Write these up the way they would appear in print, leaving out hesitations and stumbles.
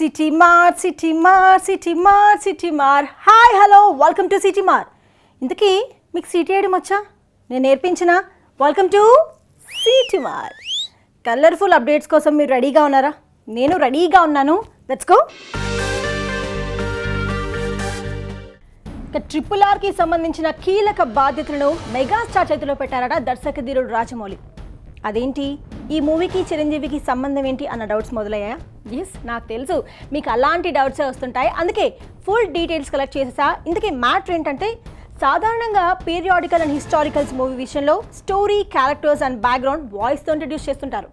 City Mart, City Mart, City Mart, City Mart. Hi, hello, welcome to City Mart. ఇంతకీ మీకు city వేయడం వచ్చా? నేను నేర్పించిన. Welcome to city mart. Colourful updates కోసం మీరు రెడీగా ఉన్నారా? నేను రెడీగా ఉన్నాను. Let's go. ట్రిపుల్ ఆర్కి సంబంధించిన కీలక బాధ్యతలను మెగాస్టార్ చేతిలో పెట్టారట దర్శకధీరుడు రాజమౌళి. అదేంటి, ఈ మూవీకి చిరంజీవికి సంబంధం ఏంటి అన్న డౌట్స్ మొదలయ్యాయా? ఎస్, నాకు తెలుసు మీకు అలాంటి డౌట్సే వస్తుంటాయి. అందుకే ఫుల్ డీటెయిల్స్ కలెక్ట్ చేసేసా. ఇందుకే మ్యాటర్ ఏంటంటే, సాధారణంగా పీరియాడికల్ అండ్ హిస్టారికల్స్ మూవీ విషయంలో స్టోరీ, క్యారెక్టర్స్ అండ్ బ్యాక్గ్రౌండ్ వాయిస్తో ఇంట్రడ్యూస్ చేస్తుంటారు.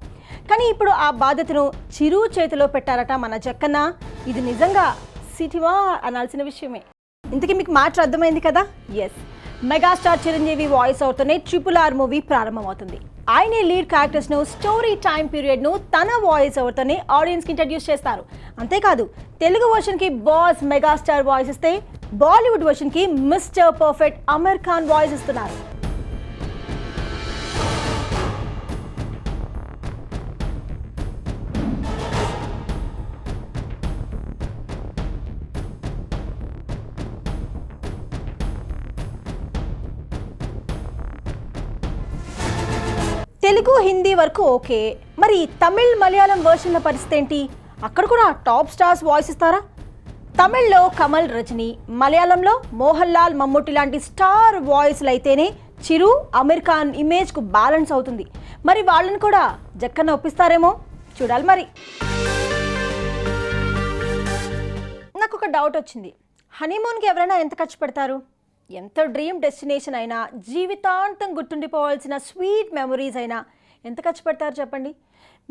కానీ ఇప్పుడు ఆ బాధ్యతను చిరు చేతిలో పెట్టారట మన జక్కన్న. ఇది నిజంగా సిటీమా అనాల్సిన విషయమే. ఇంతకీ మీకు మ్యాటర్ అర్థమైంది కదా? ఎస్, మెగాస్టార్ చిరంజీవి వాయిస్ అవుతూనే ట్రిపుల్ ఆర్ మూవీ ప్రారంభమవుతుంది. ఆయనే లీడ్ క్యారెక్టర్స్ను, స్టోరీ టైం పీరియడ్ను తన వాయిస్ ఓవర్తోనే ఆడియన్స్కి ఇంట్రడ్యూస్ చేస్తారు. అంతేకాదు, తెలుగు వర్షన్కి బాస్ మెగాస్టార్ వాయిస్ ఇస్తే, బాలీవుడ్ వర్షన్కి mister perfect Aamir Khan voice ఇస్తున్నారు. తెలుగు, హిందీ వరకు ఓకే, మరి తమిళ్, మలయాళం వర్షన్ల పరిస్థితి ఏంటి? అక్కడ కూడా టాప్ స్టార్స్ వాయిస్ ఇస్తారా? తమిళ్లో కమల్, రజనీ, మలయాళంలో మోహన్ లాల్, మమ్ముట్టి లాంటి స్టార్ వాయిస్లు అయితేనే చిరు, అమీర్ ఖాన్ ఇమేజ్కు బ్యాలెన్స్ అవుతుంది. మరి వాళ్ళని కూడా జక్కన్న ఒప్పిస్తారేమో, చూడాలి మరి. నాకు ఒక డౌట్ వచ్చింది. హనీమూన్కి ఎవరైనా ఎంత ఖర్చు పెడతారు? ఎంత డ్రీమ్ డెస్టినేషన్ అయినా, జీవితాంతం గుర్తుండిపోవాల్సిన స్వీట్ మెమరీస్ అయినా ఎంత ఖర్చు పెడతారు చెప్పండి?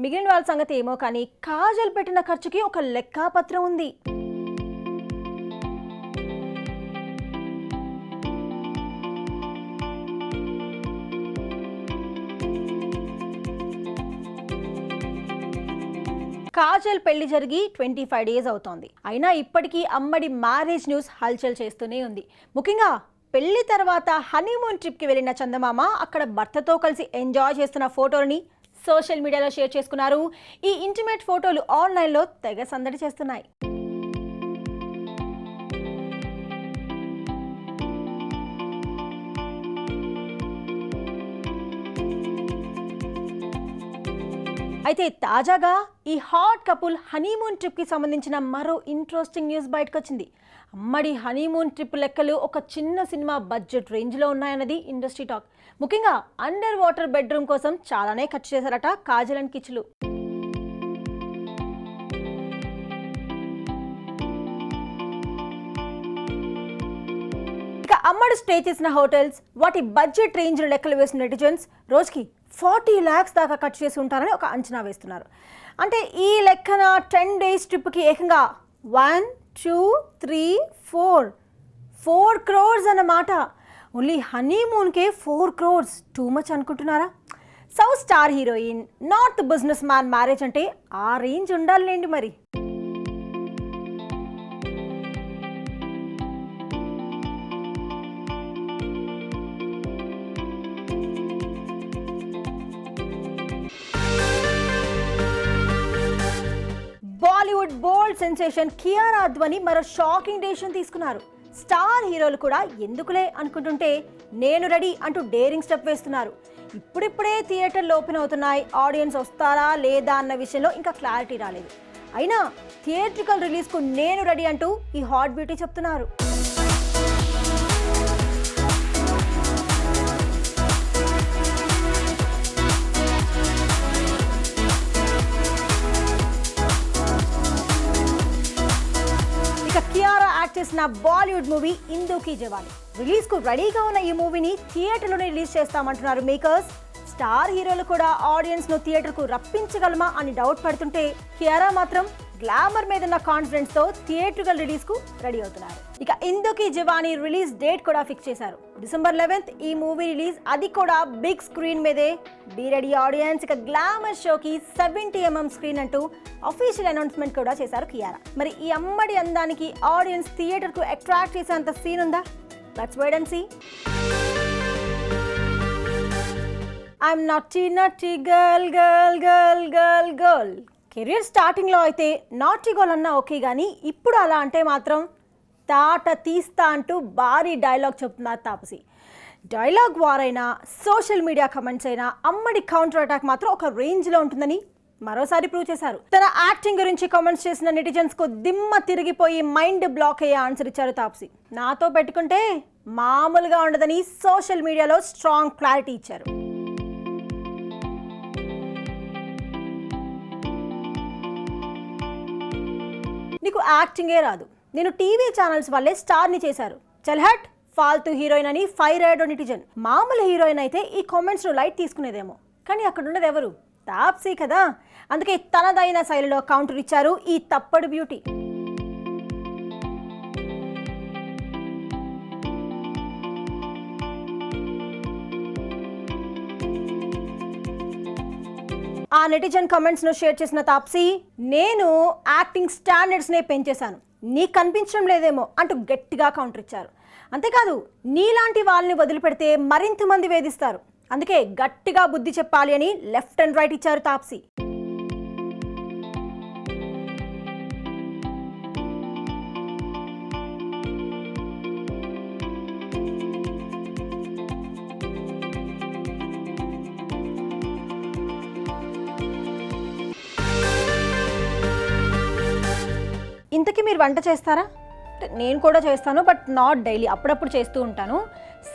మిగిలిన వాళ్ళ సంగతి ఏమో కానీ కాజల్ పెట్టిన ఖర్చుకి ఒక లెక్కాపత్రం ఉంది. కాజల్ పెళ్లి జరిగి 25 డేస్ అవుతోంది. అయినా ఇప్పటికీ అమ్మడి మ్యారేజ్ న్యూస్ హల్చల్ చేస్తూనే ఉంది. ముఖ్యంగా పెళ్లి తర్వాత హనీమూన్ ట్రిప్కి వెళ్ళిన చందమామ అక్కడ భర్తతో కలిసి ఎంజాయ్ చేస్తున్న ఫోటోలని సోషల్ మీడియాలో షేర్ చేసుకున్నారు. ఈ ఇంటిమేట్ ఫోటోలు ఆన్లైన్లో తెగ సందడి చేస్తున్నాయి. అయితే తాజాగా ఈ హాట్ కపుల్ హనీమూన్ ట్రిప్కి సంబంధించిన మరో ఇంట్రెస్టింగ్ న్యూస్ బయటకు వచ్చింది. అమ్మడి హనీమూన్ ట్రిప్ లెక్కలు ఒక చిన్న సినిమా బడ్జెట్ రేంజ్లో ఉన్నాయన్నది ఇండస్ట్రీ టాక్. ముఖ్యంగా అండర్ వాటర్ బెడ్రూమ్ కోసం చాలానే ఖర్చు చేశారట కాజల్ అండ్ కిచ్లు. ఇక అమ్మడు స్టే చేసిన హోటల్స్, వాటి బడ్జెట్ రేంజ్ లెక్కలు వేసిన నెటిజన్స్ రోజుకి 40 lakhs దాకా ఖర్చు చేసి ఉంటారని ఒక అంచనా వేస్తున్నారు. అంటే ఈ లెక్కన 10 days ట్రిప్కి ఏకంగా 1, 2, 3, 4 crores అన్నమాట. ఓన్లీ హనీమూన్కే 4 crores టూ మచ్ అనుకుంటున్నారా? South star heroine, north business man marriage అంటే ఆ రేంజ్ ఉండాలండి మరి. బాలీవుడ్ బోల్డ్ సెన్సేషన్ కియారా అద్వానీ మరో షాకింగ్ డెసిషన్ తీసుకున్నారు. స్టార్ హీరోలు కూడా ఎందుకులే అనుకుంటుంటే నేను రెడీ అంటూ డేరింగ్ స్టెప్ వేస్తున్నారు. ఇప్పుడిప్పుడే థియేటర్లు ఓపెన్ అవుతున్నాయి. ఆడియన్స్ వస్తారా లేదా అన్న విషయంలో ఇంకా క్లారిటీ రాలేదు. అయినా థియేట్రికల్ రిలీజ్కు నేను రెడీ అంటూ ఈ హాట్ బ్యూటీ చెప్తున్నారు. కియారా యాక్ట్ చేసిన బాలీవుడ్ మూవీ ఇందూకి జవానీ రిలీజ్ కు రెడీగా ఉన్న ఈ మూవీని థియేటర్లోనే రిలీజ్ చేస్తామంటున్నారు మేకర్స్. స్టార్ హీరోలు కూడా ఆడియన్స్ ను థియేటర్ కు రప్పించగలమా అని డౌట్ పడుతుంటే, కియారా మాత్రం గ్లామర్ మీద ఉన్న కాన్ఫిడెన్స్ తో థియేట్రికల్ రిలీజ్ కు రెడీ అవుతున్నారు. ఇక ఇందూకి జవానీ రిలీజ్ డేట్ కూడా ఫిక్స్ చేశారు. December 11th ఈ మూవీ రిలీజ్, అది కూడా బిగ్ స్క్రీన్ మీదే. Be ready audience. ఇక గ్లామర్ షోకి 70mm స్క్రీన్ అంటూ అఫీషియల్ అనౌన్స్మెంట్ కూడా చేశారు కియారా. మరి ఈ అమ్మడి అందానికి ఆడియన్స్ థియేటర్ కు అట్రాక్ట్ చేసేంత సీన్ ఉందా? Let's wait and see. I'm naughty, naughty girl, girl, girl, girl, girl. Career స్టార్టింగ్లో అయితే నాటి గోల్ అన్నా ఓకే, కానీ ఇప్పుడు అలా అంటే మాత్రం తాట తీస్తా అంటూ భారీ డైలాగ్ చెప్తున్నారు తాపసి. డైలాగ్ వార్ అయినా, సోషల్ మీడియా కమెంట్స్ అయినా అమ్మడి కౌంటర్ అటాక్ మాత్రం ఒక రేంజ్లో ఉంటుందని మరోసారి ప్రూవ్ చేశారు. తన యాక్టింగ్ గురించి కామెంట్స్ చేసిన నెటిజన్స్ కు దిమ్మ తిరిగిపోయి మైండ్ బ్లాక్ అయ్యే ఆన్సర్ ఇచ్చారు తాపసి. నాతో పెట్టుకుంటే మామూలుగా ఉండదని సోషల్ మీడియాలో స్ట్రాంగ్ క్లారిటీ ఇచ్చారు. నీకు యాక్టింగే రాదు, నేను టీవీ ఛానల్స్ వల్లే స్టార్ని చేశారు, చల్హట్ ఫాల్తూ హీరోయిన్ అని ఫైర్ అయ్యాడు నెటిజన్. మామూలు హీరోయిన్ అయితే ఈ కామెంట్స్ను లైట్ తీసుకునేదేమో, కానీ అక్కడ ఉన్నది ఎవరు? తాప్సీ కదా. అందుకే తనదైన శైలిలో కౌంటర్ ఇచ్చారు ఈ తప్పడు బ్యూటీ. ఆ నెటిజన్ కమెంట్స్ ను షేర్ చేసిన తాప్సీ, నేను యాక్టింగ్ స్టాండర్డ్స్ నే పెంచేశాను, నీకు కనిపించడం లేదేమో అంటూ గట్టిగా కౌంటర్ ఇచ్చారు. అంతేకాదు, నీలాంటి వాళ్ళని వదిలిపెడితే మరింత మంది వేధిస్తారు, అందుకే గట్టిగా బుద్ధి చెప్పాలి అని లెఫ్ట్ అండ్ రైట్ ఇచ్చారు తాప్సీ. ఇంతకీ మీరు వంట చేస్తారా? నేను కూడా చేస్తాను, బట్ నాట్ డైలీ, అప్పుడప్పుడు చేస్తూ ఉంటాను.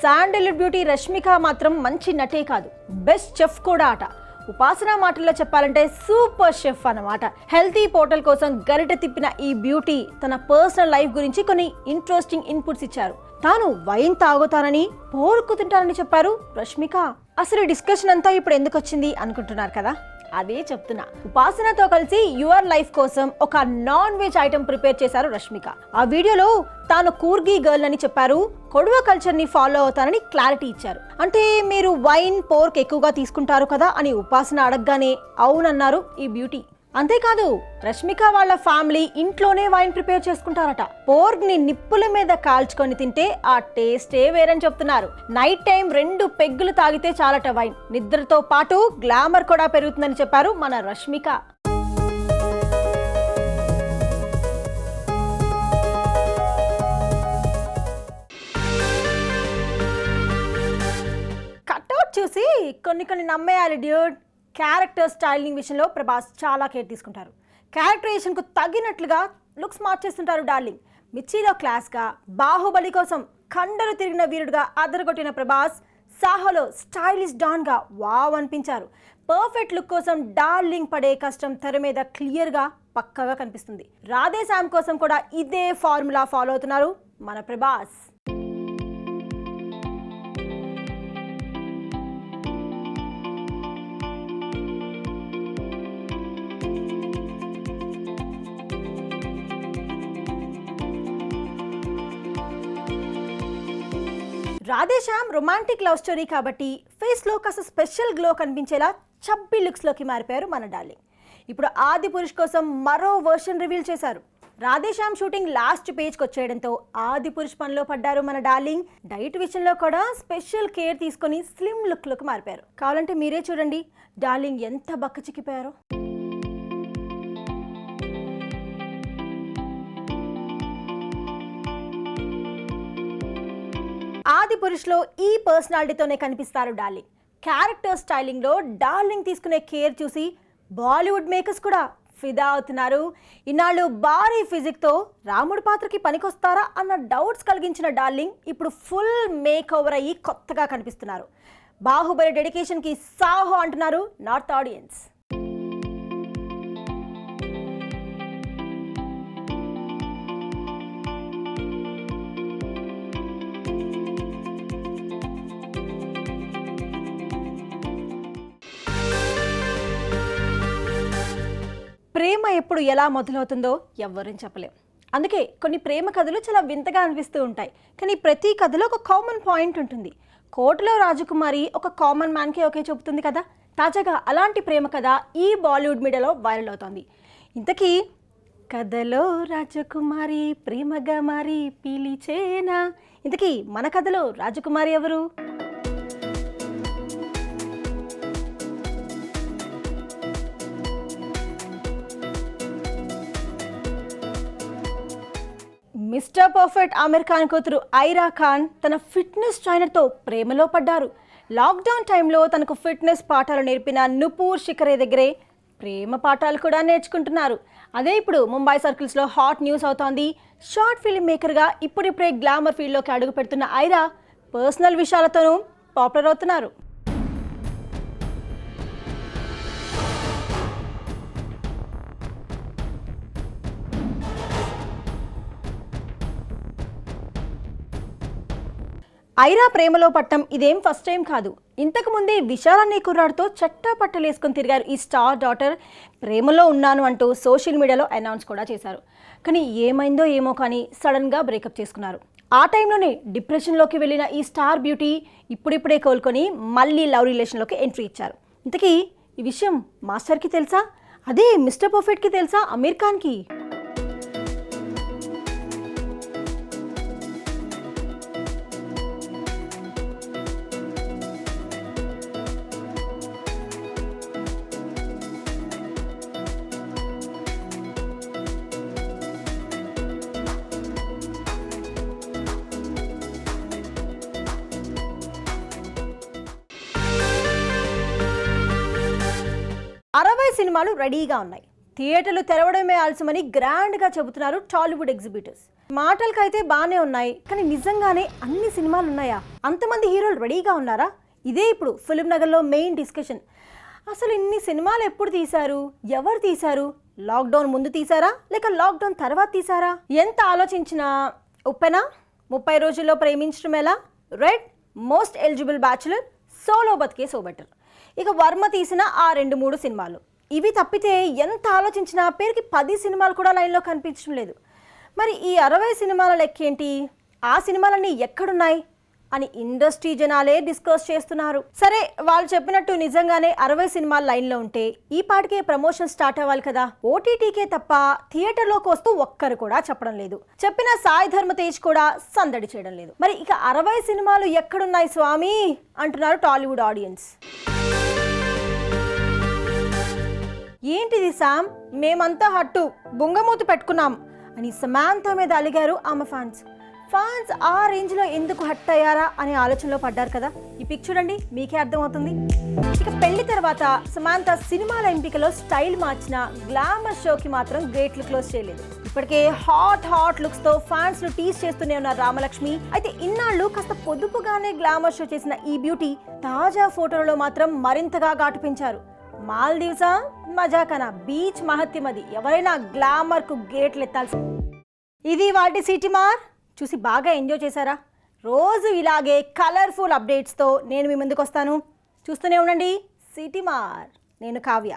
శాండల్వుడ్ బ్యూటీ రష్మిక మాత్రం మంచి నటే కాదు, బెస్ట్ చెఫ్ కూడా అట. ఉపాసన మాటల్లో చెప్పాలంటే సూపర్ షెఫ్ అన్నమాట. హెల్తీ పోర్టల్ కోసం గరిట తిప్పిన ఈ బ్యూటీ తన పర్సనల్ లైఫ్ గురించి కొన్ని ఇంట్రెస్టింగ్ ఇన్పుట్స్ ఇచ్చారు. తాను వైన్ తాగుతానని, పోర్కు తింటానని చెప్పారు రష్మిక. అసలు డిస్కషన్ అంతా ఇప్పుడు ఎందుకు వచ్చింది అనుకుంటున్నారు కదా? అదే చెప్తున్నా. ఉపాసనతో కలిసి యువర్ లైఫ్ కోసం ఒక నాన్ వెజ్ ఐటమ్ ప్రిపేర్ చేశారు రష్మిక. ఆ వీడియోలో తాను కూర్గి గర్ల్ అని చెప్పారు, కొడవ కల్చర్ ని ఫాలో అవుతానని క్లారిటీ ఇచ్చారు. అంటే మీరు వైన్, పోర్క్ ఎక్కువగా తీసుకుంటారు కదా అని ఉపాసన అడగగానే అవునన్నారు ఈ బ్యూటీ. అంతేకాదు, రష్మిక వాళ్ళ ఫ్యామిలీ ఇంట్లోనే వైన్ ప్రిపేర్ చేసుకుంటారట. పోర్క్ ని నిప్పుల మీద కాల్చుకొని తింటే ఆ టేస్టే వేరని చెప్తున్నారు. నైట్ టైం 2 పెగ్గులు తాగితే చాలట వైన్, నిద్రతో పాటు గ్లామర్ కూడా పెరుగుతుందని చెప్పారు మన రష్మిక. కట్అవుట్ చూసి కొన్ని నమ్మేయాలి డ్యూడ్. క్యారెక్టర్ స్టైలింగ్ విషయంలో ప్రభాస్ చాలా కేర్ తీసుకుంటారు. క్యారెక్టరైజేషన్కు తగినట్లుగా లుక్స్ మార్చేస్తుంటారు డార్లింగ్. మిర్చిలో క్లాస్గా, బాహుబలి కోసం కండలు తిరిగిన వీరుడుగా అదరగొట్టిన ప్రభాస్ సాహోలో స్టైలిష్ డాన్గా వావ్ అనిపించారు. పర్ఫెక్ట్ లుక్ కోసం డార్లింగ్ పడే కష్టం తెర మీద క్లియర్గా పక్కగా కనిపిస్తుంది. రాధే శ్యామ్ కోసం కూడా ఇదే ఫార్ములా ఫాలో అవుతున్నారు మన Prabhas. Radhe Shyam romantic love story కాబట్టి ఫేస్లో కాస్త స్పెషల్ గ్లో కనిపించేలా చబ్బీ లుక్స్లోకి మారిపోయారు మన డార్లింగ్. ఇప్పుడు ఆది పురుష్ కోసం మరో వర్షన్ రివీల్ చేశారు. రాధే శ్యామ్ షూటింగ్ లాస్ట్ పేజ్కి వచ్చేయడంతో ఆది పురుష్ పనిలో పడ్డారు మన డార్లింగ్. డైట్ విషయంలో కూడా స్పెషల్ కేర్ తీసుకొని స్లిమ్ లుక్లోకి మారిపోయారు. కావాలంటే మీరే చూడండి డార్లింగ్ ఎంత బక్కచిక్కిపోయారో. ఆది పురుష్లో ఈ పర్సనాలిటీతోనే కనిపిస్తారు డార్లింగ్. క్యారెక్టర్ స్టైలింగ్లో డార్లింగ్ తీసుకునే కేర్ చూసి బాలీవుడ్ మేకర్స్ కూడా ఫిదా అవుతున్నారు. ఇన్నాళ్ళు భారీ ఫిజిక్తో రాముడి పాత్రకి పనికొస్తారా అన్న డౌట్స్ కలిగించిన డార్లింగ్ ఇప్పుడు ఫుల్ మేక్ ఓవర్ అయ్యి కొత్తగా కనిపిస్తున్నారు. బాహుబలి డెడికేషన్కి సాహో అంటున్నారు నార్త్ ఆడియన్స్. ప్రేమ ఎప్పుడు ఎలా మొదలవుతుందో ఎవ్వరని చెప్పలేం. అందుకే కొన్ని ప్రేమ కథలు చాలా వింతగా అనిపిస్తూ ఉంటాయి. కానీ ప్రతి కథలో ఒక కామన్ పాయింట్ ఉంటుంది. కోటలో రాజకుమారి ఒక కామన్ మ్యాన్కే ఓకే చెబుతుంది కదా. తాజాగా అలాంటి ప్రేమ కథ ఈ బాలీవుడ్ మీడియాలో వైరల్ అవుతోంది. ఇంతకీ కథలో రాజకుమారి ప్రేమగా మారి పిలిచేనా, ఇంతకీ మన కథలో రాజకుమారి ఎవరు? మిస్టర్ పర్ఫెక్ట్ ఆమిర్ ఖాన్ కూతురు ఐరా ఖాన్ తన ఫిట్నెస్ ట్రైనర్తో ప్రేమలో పడ్డారు. లాక్డౌన్ టైంలో తనకు ఫిట్నెస్ పాఠాలు నేర్పిన నుపూర్ శిఖరే దగ్గరే ప్రేమ పాఠాలు కూడా నేర్చుకుంటున్నారు. అదే ఇప్పుడు ముంబై సర్కిల్స్లో హాట్ న్యూస్ అవుతోంది. షార్ట్ ఫిల్మ్ మేకర్గా ఇప్పుడిప్పుడే గ్లామర్ ఫీల్డ్లోకి అడుగు పెడుతున్న ఐరా పర్సనల్ విషయాలతోనూ పాపులర్ అవుతున్నారు. ఐరా ప్రేమలో పట్టం ఇదేం ఫస్ట్ టైం కాదు. ఇంతకుముందే విశాల్ అనే కుర్రాడితో చట్టా పట్టలేసుకొని తిరిగారు ఈ స్టార్ డాటర్. ప్రేమలో ఉన్నాను అంటూ సోషల్ మీడియాలో అనౌన్స్ కూడా చేశారు. కానీ ఏమైందో ఏమో కానీ సడన్గా బ్రేకప్ చేసుకున్నారు. ఆ టైంలోనే డిప్రెషన్లోకి వెళ్ళిన ఈ స్టార్ బ్యూటీ ఇప్పుడిప్పుడే కోలుకొని మళ్ళీ లవ్ రిలేషన్లోకి ఎంట్రీ ఇచ్చారు. ఇంతకీ ఈ విషయం మాస్టర్కి తెలుసా? అదే మిస్టర్ పర్ఫెక్ట్కి తెలుసా? ఆమిర్ ఖాన్కి? అరవై సినిమాలు రెడీగా ఉన్నాయి. థియేటర్లు తెరవడమే ఆలస్యమని గ్రాండ్గా చెబుతున్నారు టాలీవుడ్ ఎగ్జిబిటర్స్. మాటలకైతే బాగానే ఉన్నాయి, కానీ నిజంగానే అన్ని సినిమాలు ఉన్నాయా? అంతమంది హీరోలు రెడీగా ఉన్నారా? ఇదే ఇప్పుడు ఫిల్మ్ నగర్లో మెయిన్ డిస్కషన్. అసలు ఇన్ని సినిమాలు ఎప్పుడు తీశారు? ఎవరు తీశారు? లాక్డౌన్ ముందు తీశారా లేక లాక్డౌన్ తర్వాత తీశారా? ఎంత ఆలోచించినా ఉప్పెన, 30 రోజుల్లో ప్రేమించడం ఎలా, red, most eligible bachelor, solo బతికే సో బెటర్, ఇక వర్మ తీసిన ఆ 2-3 సినిమాలు, ఇవి తప్పితే ఎంత ఆలోచించినా పేరుకి 10 సినిమాలు కూడా లైన్లో కనిపించడం లేదు. మరి ఈ 60 సినిమాల లెక్కేంటి? ఆ సినిమాలన్నీ ఎక్కడున్నాయి అని ఇండస్ట్రీ జనాలే డిస్కస్ చేస్తున్నారు. సరే, వాళ్ళు చెప్పినట్టు నిజంగానే 60 సినిమాలు లైన్లో ఉంటే ఈ పాటికే ప్రమోషన్ స్టార్ట్ అవ్వాలి కదా. ఓటీటీకే తప్ప థియేటర్లోకి వస్తూ ఒక్కరు కూడా చెప్పడం లేదు. చెప్పిన సాయి ధర్మ తేజ్ కూడా సందడి చేయడం లేదు. మరి ఇక 60 సినిమాలు ఎక్కడున్నాయి స్వామి అంటున్నారు టాలీవుడ్ ఆడియన్స్. ఏంటిది శామ్, మేమంతా హట్టు బొంగమూతి పెట్టుకున్నాం అని సమాంత మీద అలిగారు ఆమె ఫ్యాన్స్. ఆ రేంజ్లో ఎందుకు హట్ అయ్యారా అనే ఆలోచనలో పడ్డారు కదా. ఈ పిక్ చూడండి, మీకే అర్థమవుతుంది. ఇక పెళ్లి తర్వాత సమాంత సినిమాల ఎంపికలో స్టైల్ మార్చిన గ్లామర్ షోకి మాత్రం గేట్లు క్లోజ్ చేయలేదు. ఇప్పటికే హాట్ లుక్స్తో ఫ్యాన్స్ను టీజ్ చేస్తూనే ఉన్నారు రామలక్ష్మి. అయితే ఇన్నాళ్ళు కాస్త పొదుపుగానే గ్లామర్ షో చేసిన ఈ బ్యూటీ తాజా ఫోటోలలో మాత్రం మరింతగా ఘాటు పెంచారు. మాల్దీవ్సా, మజాకనా, బీచ్ మహత్యమది, ఎవరైనా గ్లామర్కు గేట్లు ఎత్తాల్సి. ఇది వాటి సిటీ మార్. చూసి బాగా ఎంజాయ్ చేశారా? రోజు ఇలాగే కలర్ఫుల్ అప్డేట్స్తో నేను మీ ముందుకు వస్తాను. చూస్తూనే ఉండండి సిటీ మార్. నేను కావ్య.